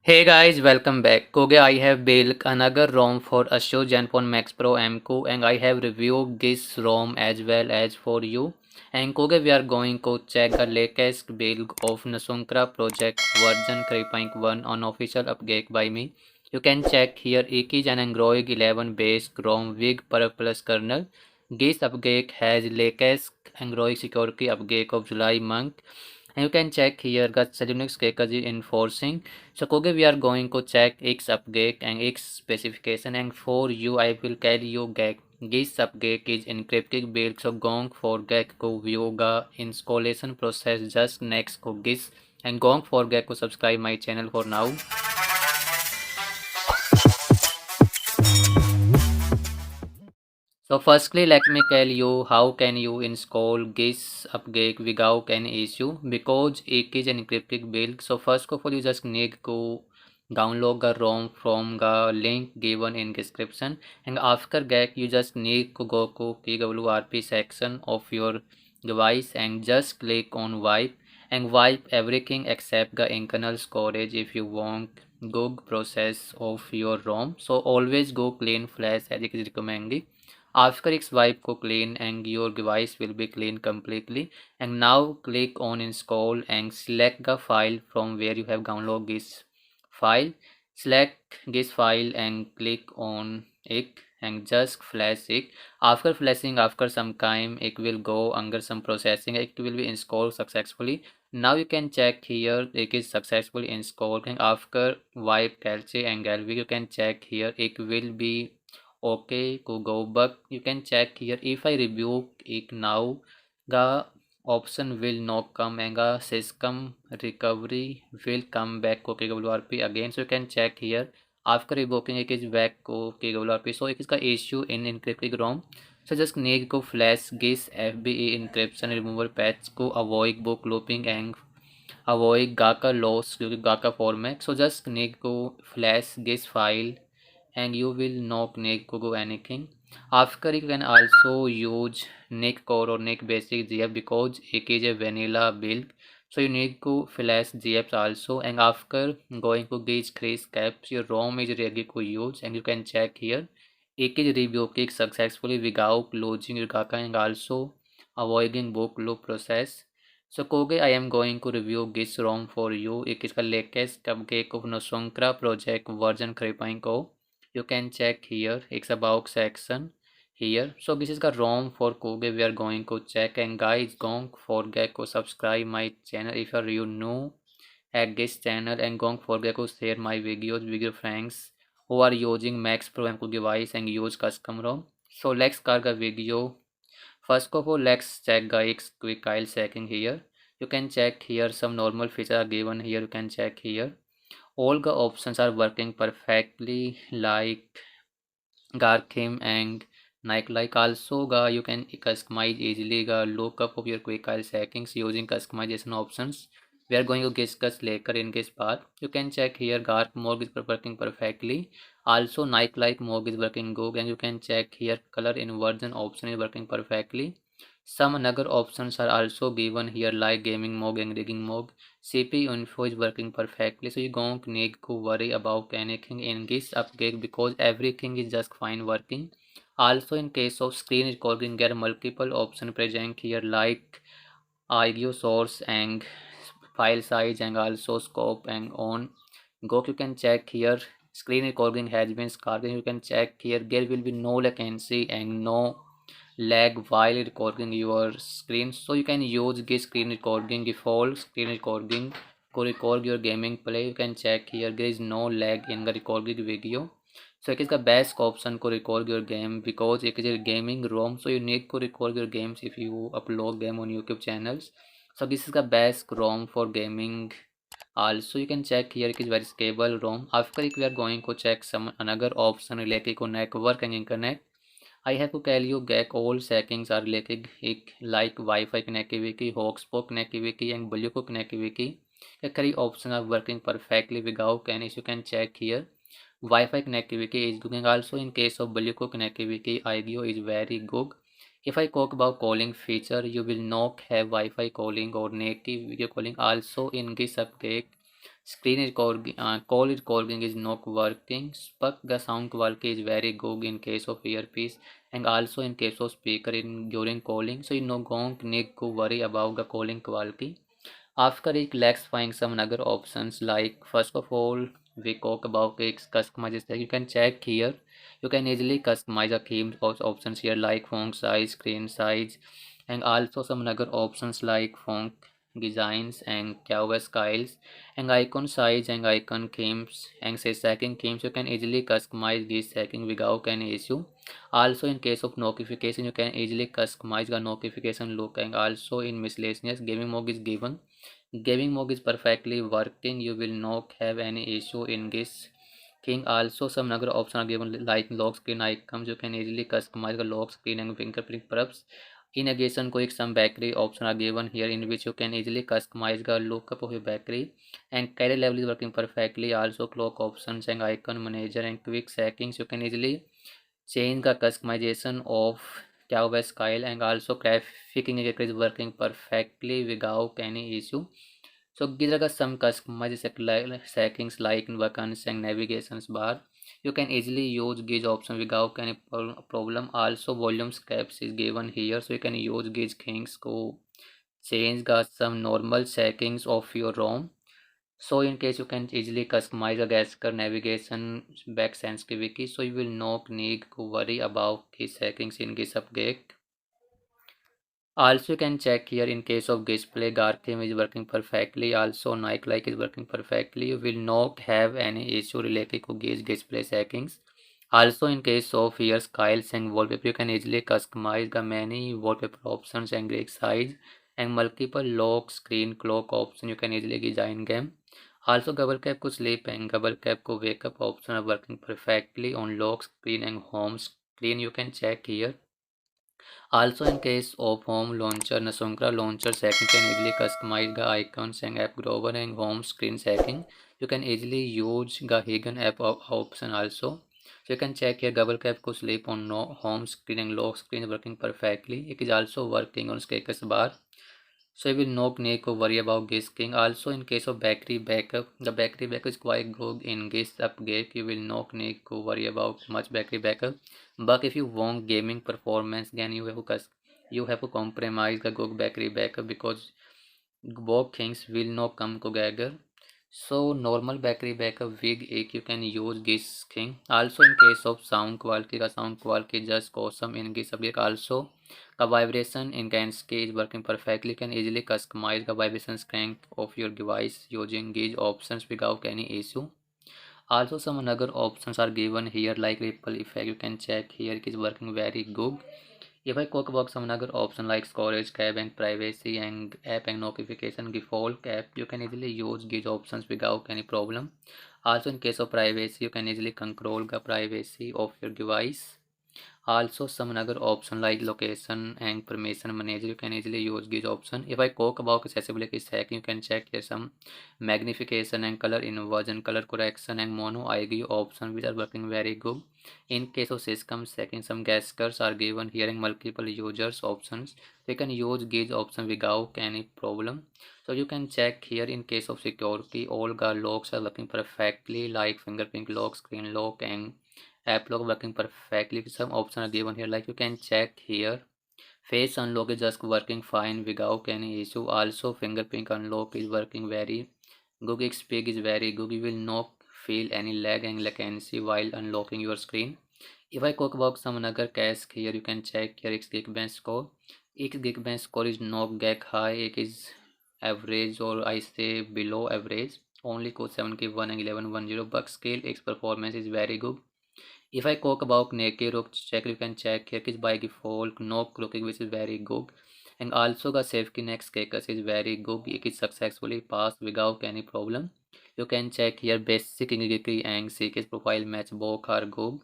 Hey guys, welcome back. Today I have built another ROM for Astro Zenfone Max Pro M2 and I have reviewed this ROM as well as for you. And today we are going to check the latest build of Nasunkra project version 3.1 on official update by me. You can check here it is an Android 11 based ROM with Plus kernel. This update has latest Android security update of July month. And you can check here the Linux Kekaji enforcing. So today we are going to check X update and X specification, and for you I will tell you that this update is encrypted build, so don't forget to view the installation process just next to this, and don't forget to subscribe my channel for now. So firstly, let me tell you how can you install this update without any issue, because it is an encrypted build. So first of all, you just need to download the ROM from the link given in description, and after that you just need to go to PWRP section of your device and just click on wipe and wipe everything except the internal storage if you want good process of your ROM. So always go clean flash as it is recommended. After its wipe go clean and your device will be clean completely. And now click on install and select the file from where you have downloaded this file. Select this file and click on it and just flash it. After flashing, after some time it will go under some processing. It will be installed successfully. Now you can check here it is successfully installed, and after wipe cache and galvy you can check here it will be okay to go, but you can check here if I review it now the option will not come and the system recovery will come back to KWRP again. So you can check here after revoking it is back to KWRP. So it is the issue in encrypted ROM. So just need to flash this FBE encryption remover patch to avoid book looping and avoid Gaka loss due to Gaka format. So just need to flash this file and you will not need to do anything. After you can also use Nick Core or Nick Basic GF because it is a vanilla build. So you need to flash GFs also, and after going to these three steps your ROM is ready to use, and you can check here it is rebooting successfully without losing your Gaka and also avoiding book loop process. So today I am going to review this ROM for you. It is the latest update of Nosonkra project version 3.0. You can check here, it's about section here. So this is the ROM for Koge we are going to check, and guys don't forget to subscribe my channel if you are new at this channel, and don't forget to share my videos with your friends who are using Max Pro M2 device and use custom ROM. So let's start the video. First of all, let's check the X quick file checking here. You can check here some normal features are given here. You can check here all the options are working perfectly like Garthim and Nike. Like also you can customize easily the lookup of your quick file settings using customization options. We are going to discuss later in this part. You can check here Garth mode is working perfectly. Also Nike like mode is working good, and you can check here color inversion option is working perfectly. Some other options are also given here like gaming mode and rigging mode. CPU info is working perfectly, so you don't need to worry about anything in this update because everything is just fine working. Also in case of screen recording there are multiple options present here like audio source and file size and also scope and on go. You can check here screen recording has been started. You can check here there will be no latency and no lag while recording your screen, so you can use this screen recording default screen recording to record your gaming play. You can check here there is no lag in the recorded video, so it is the best option to record your game because it is a gaming ROM, so you need to record your games if you upload them on YouTube channels. So this is the best ROM for gaming. Also you can check here it is very stable ROM. After it we are going to check some another option related to network and internet. I have to tell you that all settings are related like Wi-Fi connectivity, hotspot connectivity and Bluetooth connectivity. The three options are working perfectly without any issue. You can check here. Wi-Fi connectivity is good, and also in case of Bluetooth connectivity, audio is very good. If I talk about calling feature, you will not have Wi-Fi calling or native video calling. Also in this update, Screen recording, call recording is not working, but the sound quality is very good in case of earpiece and also in case of speaker in during calling. So you don't need to worry about the calling quality. After it, let's find some other options. Like first of all, we talk about its customization. You can check here. You can easily customize the theme options here, like font size, screen size, and also some other options like font designs and cover styles and icon size and icon themes and say setting themes. You can easily customize this setting without any issue. Also in case of notification, you can easily customize the notification look, and also in miscellaneous gaming mode is given. Gaming mode is perfectly working. You will not have any issue in this thing. Also some other options are given like lock screen icons. You can easily customize the lock screen and fingerprint props. In addition, quick some battery options are given here in which you can easily customize the lookup of your battery, and carry level is working perfectly. Also clock options and icon manager and quick settings. You can easily change the customization of Java style, and also graphic indicator is working perfectly without any issue. So these are some customized settings like buttons and navigations bar. You can easily use these options without any problem. Also volume caps is given here, so you can use these things to change the some normal settings of your ROM. So in case you can easily customize a gesture navigation back sensitivity, so you will not need to worry about these settings in this update. Also you can check here in case of display dark theme is working perfectly. Also night light is working perfectly. You will not have any issue related to these display settings. Also in case of here styles and wallpaper, you can easily customize the many wallpaper options and grid size and multiple lock screen clock option. You can easily design them. Also double tap to sleep and double tap to wake up option are working perfectly on lock screen and home screen. You can check here. Also in case of home launcher, Nasunkra launcher setting can easily customize the icons and app grower and home screen setting. You can easily use the hidden app option also. So you can check here double tap to sleep on no home screen and lock screen working perfectly. It is also working on status bar. So you will not need to worry about this thing. Also in case of battery backup, the battery backup is quite good in this upgrade. You will not need to worry about much battery backup. But if you want gaming performance, then you have to compromise the good battery backup, because both things will not come together. So normal battery backup with it you can use this thing. Also in case of sound quality, the sound quality just awesome in this subject. Also the vibration in Gansky is working perfectly. You can easily customize the vibration strength of your device using these options without any issue. Also some other options are given here like ripple effect. You can check here, it is working very good. If I talk about some other option like storage cap and privacy and app and notification default app, you can easily use these options without any problem. Also in case of privacy, you can easily control the privacy of your device. Also some another option like location and permission manager, you can easily use this option. If I talk about accessibility setting, you can check here some magnification and color inversion, color correction and mono IQ option which are working very good. In case of system settings, some gestures are given here and multiple users options. You can use these options without any problem. So you can check here in case of security, all the locks are working perfectly like fingerprint lock, screen lock and app lock working perfectly. Some options are given here like you can check here, face unlock is just working fine without any issue. Also fingerprint unlock is working very good. Speed is very good. You will not feel any lag and latency while unlocking your screen. If I talk about some another cache here, you can check here its Geekbench score. Its Geekbench score is not that high, it is average, or I say below average, only code 7K1 and 1110, but scale its performance is very good. If I talk about naked rook check, you can check here is by default no crooking, which is very good. And also the safety next caches is very good. It is successfully passed without any problem. You can check here basic integrity and CK's profile match both are good.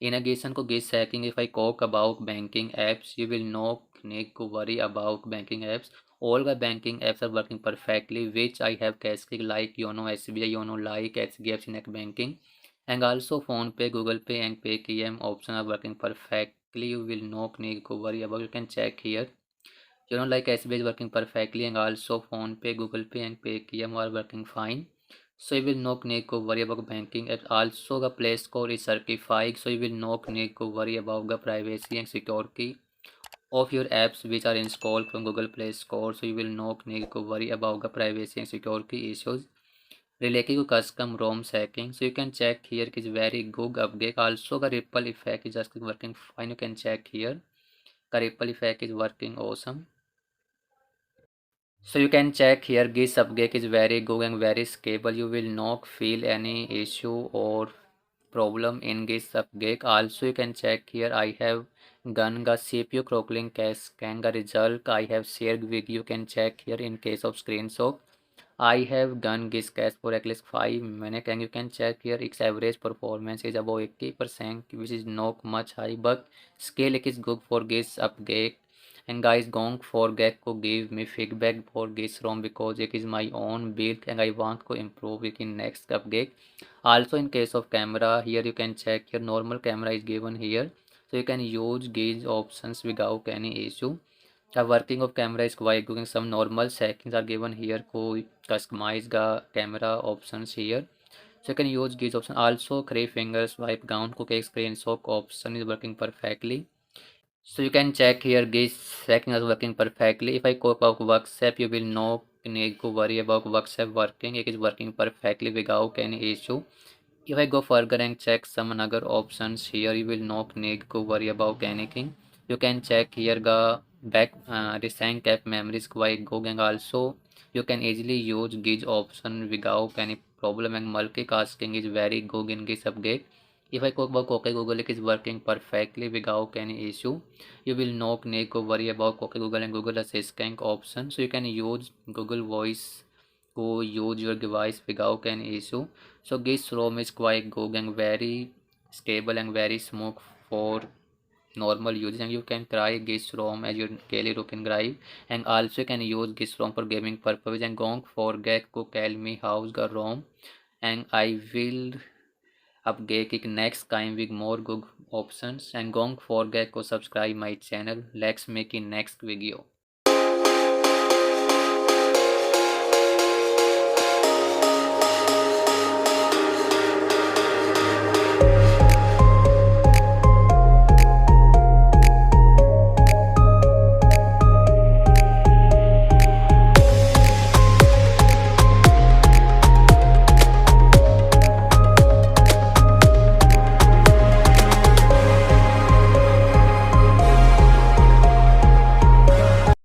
In addition to this hacking, if I talk about banking apps, you will not need to worry about banking apps. All the banking apps are working perfectly, which I have cascade like Yono SBI, Yono like HDFC Net Banking, and also PhonePe, Google Pay and Paytm option are working perfectly. You will not need to worry about. You can check here. Like SBI is working perfectly, and also PhonePe, Google Pay and Paytm are working fine. So you will not need to worry about banking apps. Also the Play Store is certified, so you will not need to worry about the privacy and security of your apps which are installed from Google Play Store. So you will not need to worry about the privacy and security issues related to custom ROM hacking. So you can check here, it is very good update. Also the ripple effect is just working fine. You can check here, the ripple effect is working awesome. So you can check here, this update is very good and very stable. You will not feel any issue or problem in this update. Also you can check here, I have done the CPU crockling cache scan. The result I have shared with you can check here in case of screenshot. I have done this cache for at least 5 minutes and you can check here its average performance is above 80%, which is not much high, but still it is good for this update. And guys, don't forget to give me feedback for this ROM because it is my own build and I want to improve it in next update. Also in case of camera, here you can check your normal camera is given here, so you can use these options without any issue. The working of camera is quite good. Some normal settings are given here to customize the camera options here. So you can use these options. Also 3 finger swipe down to take screenshot option is working perfectly. So you can check here this setting is working perfectly. If I go about WhatsApp, you will not need to worry about WhatsApp working. It is working perfectly without any issue. If I go further and check some other options here, you will not need to worry about anything. You can check here the back recent cap memory is quite good and also you can easily use this option without any problem and multitasking is very good in this update. If I talk about OK Google, it is working perfectly without any issue. You will not need to worry about OK Google and Google Assistant option. So you can use Google Voice to use your device without any issue. So this ROM is quite good and very stable and very smooth for normal usage, and you can try this ROM as your daily routine drive, and also you can use this ROM for gaming purpose. And don't forget to tell me how's the ROM, and I will update it next time with more good options. And don't forget to subscribe my channel. Let's make in next video.